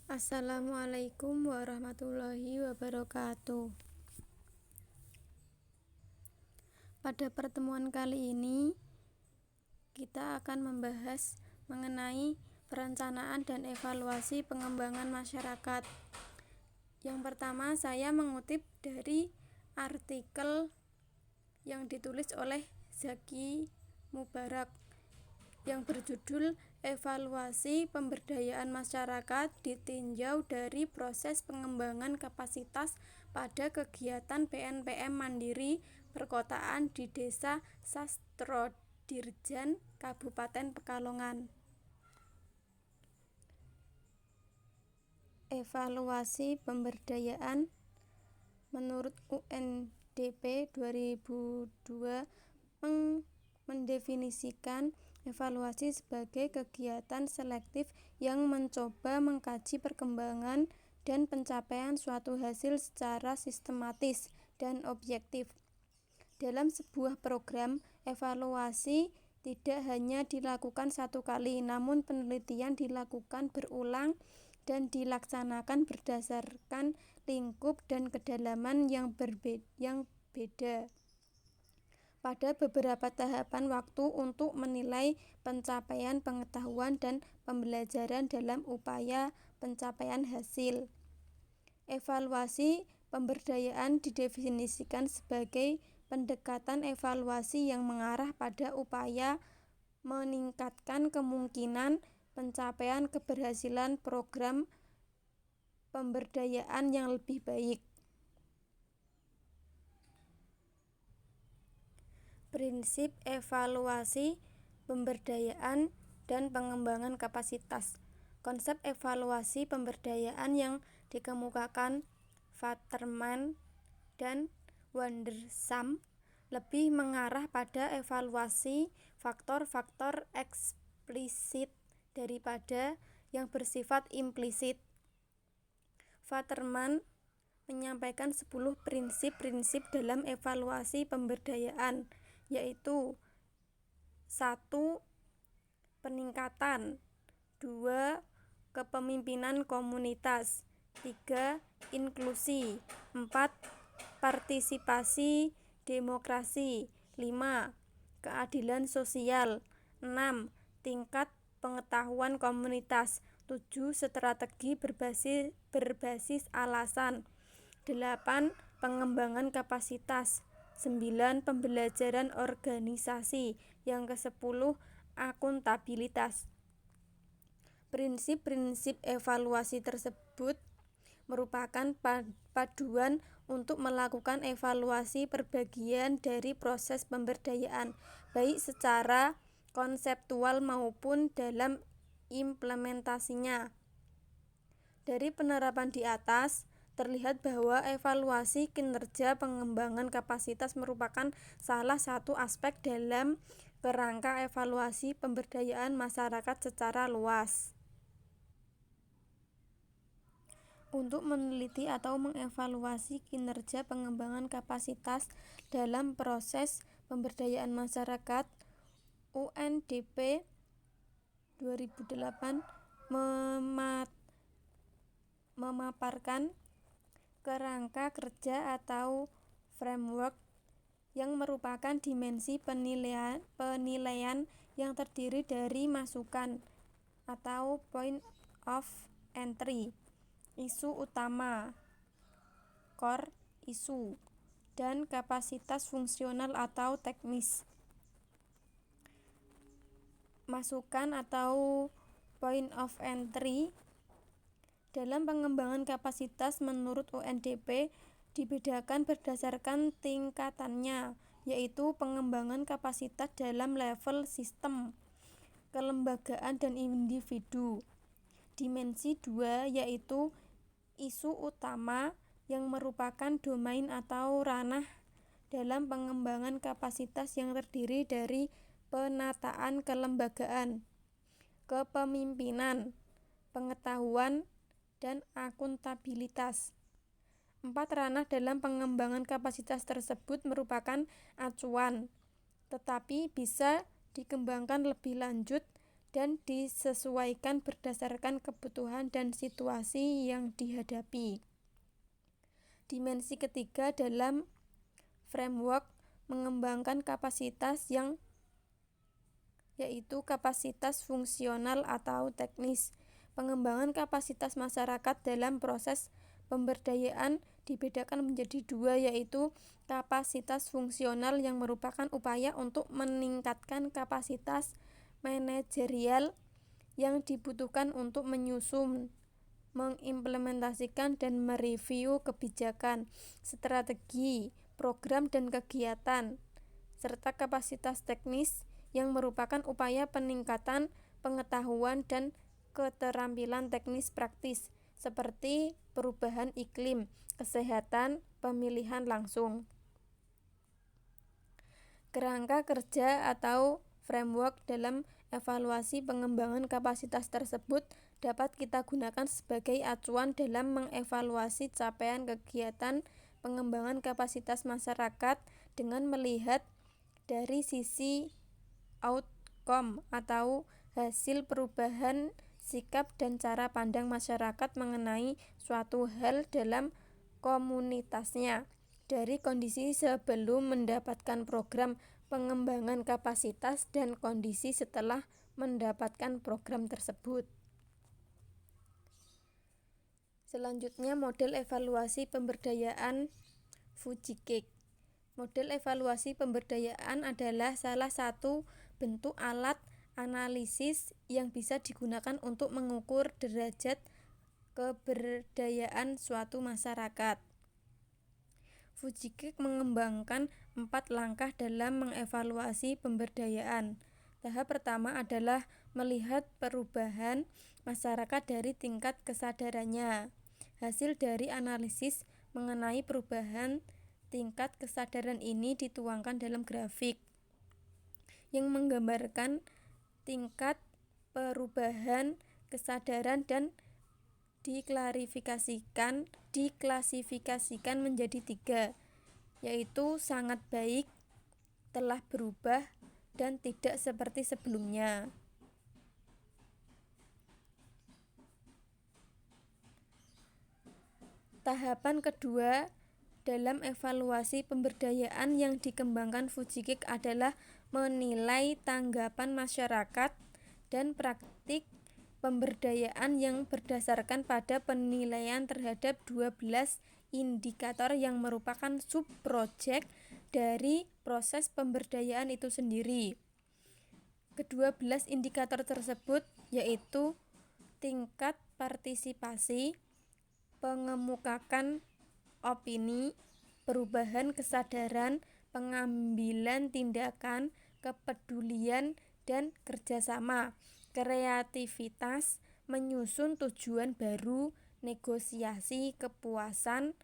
Assalamualaikum warahmatullahi wabarakatuh. Pada pertemuan kali ini, kita akan membahas mengenai perencanaan dan evaluasi pengembangan masyarakat. Yang pertama, saya mengutip dari artikel yang ditulis oleh Zaki Mubarak yang berjudul Evaluasi Pemberdayaan Masyarakat ditinjau dari proses pengembangan kapasitas pada kegiatan PNPM Mandiri Perkotaan di Desa Sastrodirjan, Kabupaten Pekalongan. Evaluasi pemberdayaan menurut UNDP 2002 mendefinisikan evaluasi sebagai kegiatan selektif yang mencoba mengkaji perkembangan dan pencapaian suatu hasil secara sistematis dan objektif. Dalam sebuah program, evaluasi tidak hanya dilakukan satu kali, namun penelitian dilakukan berulang dan dilaksanakan berdasarkan lingkup dan kedalaman yang beda. Pada beberapa tahapan waktu untuk menilai pencapaian pengetahuan dan pembelajaran dalam upaya pencapaian hasil. Evaluasi pemberdayaan didefinisikan sebagai pendekatan evaluasi yang mengarah pada upaya meningkatkan kemungkinan pencapaian keberhasilan program pemberdayaan yang lebih baik. Prinsip evaluasi pemberdayaan dan pengembangan kapasitas. Konsep evaluasi pemberdayaan yang dikemukakan Waterman dan Wondersam lebih mengarah pada evaluasi faktor-faktor eksplisit daripada yang bersifat implisit. Waterman menyampaikan 10 prinsip-prinsip dalam evaluasi pemberdayaan, yaitu 1. Peningkatan, 2. Kepemimpinan komunitas, 3. Inklusi, 4. Partisipasi demokrasi, 5. Keadilan sosial, 6. Tingkat pengetahuan komunitas, 7. Strategi berbasis alasan, 8. Pengembangan kapasitas, 9. Pembelajaran organisasi, yang ke-10 akuntabilitas. Prinsip-prinsip evaluasi tersebut merupakan paduan untuk melakukan evaluasi perbagian dari proses pemberdayaan, baik secara konseptual maupun dalam implementasinya. Dari penerapan di atas, terlihat bahwa evaluasi kinerja pengembangan kapasitas merupakan salah satu aspek dalam kerangka evaluasi pemberdayaan masyarakat secara luas. Untuk meneliti atau mengevaluasi kinerja pengembangan kapasitas dalam proses pemberdayaan masyarakat, UNDP 2008 memaparkan kerangka kerja atau framework yang merupakan dimensi penilaian yang terdiri dari masukan atau point of entry, isu utama, core issue, dan kapasitas fungsional atau teknis. Masukan atau point of entry dalam pengembangan kapasitas menurut UNDP dibedakan berdasarkan tingkatannya, yaitu pengembangan kapasitas dalam level sistem, kelembagaan, dan individu. Dimensi 2 yaitu isu utama yang merupakan domain atau ranah dalam pengembangan kapasitas yang terdiri dari penataan kelembagaan, kepemimpinan, pengetahuan, dan akuntabilitas. 4 ranah dalam pengembangan kapasitas tersebut merupakan acuan, tetapi bisa dikembangkan lebih lanjut dan disesuaikan berdasarkan kebutuhan dan situasi yang dihadapi. Dimensi ketiga dalam framework mengembangkan kapasitas yaitu kapasitas fungsional atau teknis. Pengembangan kapasitas masyarakat dalam proses pemberdayaan dibedakan menjadi dua, yaitu kapasitas fungsional yang merupakan upaya untuk meningkatkan kapasitas manajerial yang dibutuhkan untuk menyusun, mengimplementasikan dan mereview kebijakan, strategi, program dan kegiatan, serta kapasitas teknis yang merupakan upaya peningkatan pengetahuan dan keterampilan teknis praktis seperti perubahan iklim, kesehatan, pemilihan langsung. Kerangka kerja atau framework dalam evaluasi pengembangan kapasitas tersebut dapat kita gunakan sebagai acuan dalam mengevaluasi capaian kegiatan pengembangan kapasitas masyarakat dengan melihat dari sisi outcome atau hasil perubahan sikap dan cara pandang masyarakat mengenai suatu hal dalam komunitasnya, dari kondisi sebelum mendapatkan program pengembangan kapasitas dan kondisi setelah mendapatkan program tersebut. Selanjutnya, model evaluasi pemberdayaan Fujikik. Model evaluasi pemberdayaan adalah salah satu bentuk alat analisis yang bisa digunakan untuk mengukur derajat keberdayaan suatu masyarakat. Fujikik mengembangkan 4 langkah dalam mengevaluasi pemberdayaan. Tahap pertama adalah melihat perubahan masyarakat dari tingkat kesadarannya. Hasil dari analisis mengenai perubahan tingkat kesadaran ini dituangkan dalam grafik yang menggambarkan tingkat perubahan kesadaran dan diklasifikasikan menjadi 3, yaitu sangat baik, telah berubah, dan tidak seperti sebelumnya. Tahapan kedua dalam evaluasi pemberdayaan yang dikembangkan Fujikik adalah menilai tanggapan masyarakat dan praktik pemberdayaan yang berdasarkan pada penilaian terhadap 12 indikator yang merupakan subprojek dari proses pemberdayaan itu sendiri. Ke-12 indikator tersebut yaitu tingkat partisipasi, pengemukakan opini, perubahan kesadaran, pengambilan tindakan, kepedulian, dan kerjasama, kreativitas, menyusun tujuan baru, negosiasi, kepuasan,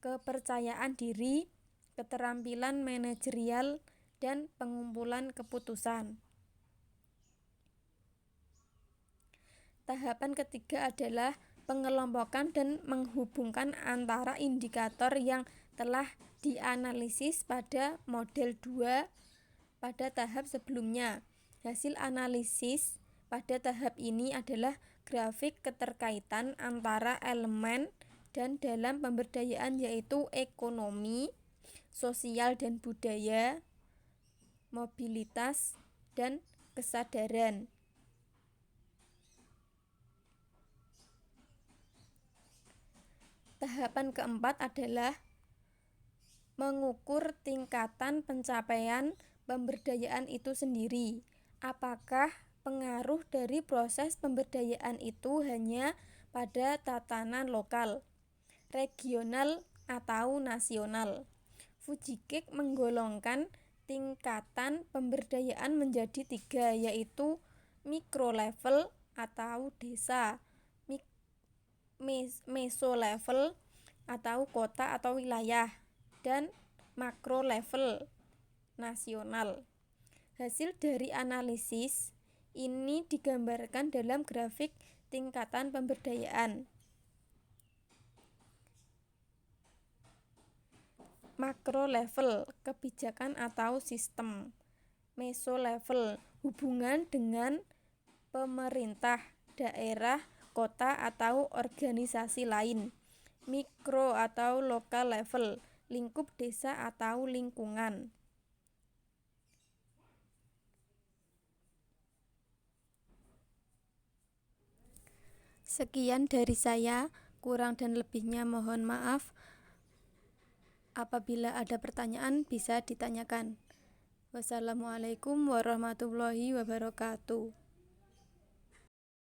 kepercayaan diri, keterampilan manajerial, dan pengumpulan keputusan. Tahapan ketiga adalah pengelompokan dan menghubungkan antara indikator yang telah dianalisis pada model 2 pada tahap sebelumnya. Hasil analisis pada tahap ini adalah grafik keterkaitan antara elemen dan dalam pemberdayaan, yaitu ekonomi, sosial dan budaya, mobilitas, dan kesadaran. Tahapan keempat adalah mengukur tingkatan pencapaian pemberdayaan itu sendiri. Apakah pengaruh dari proses pemberdayaan itu hanya pada tatanan lokal, regional, atau nasional? Fujikik menggolongkan tingkatan pemberdayaan menjadi 3, yaitu mikro level atau desa, meso level atau kota atau wilayah, dan makro level nasional. Hasil dari analisis ini digambarkan dalam grafik tingkatan pemberdayaan. Makro level, kebijakan atau sistem. Meso level, hubungan dengan pemerintah, daerah, kota atau organisasi lain. Mikro atau local level, lingkup desa atau lingkungan. Sekian dari saya, kurang dan lebihnya mohon maaf. Apabila ada pertanyaan bisa ditanyakan. Wassalamualaikum warahmatullahi wabarakatuh.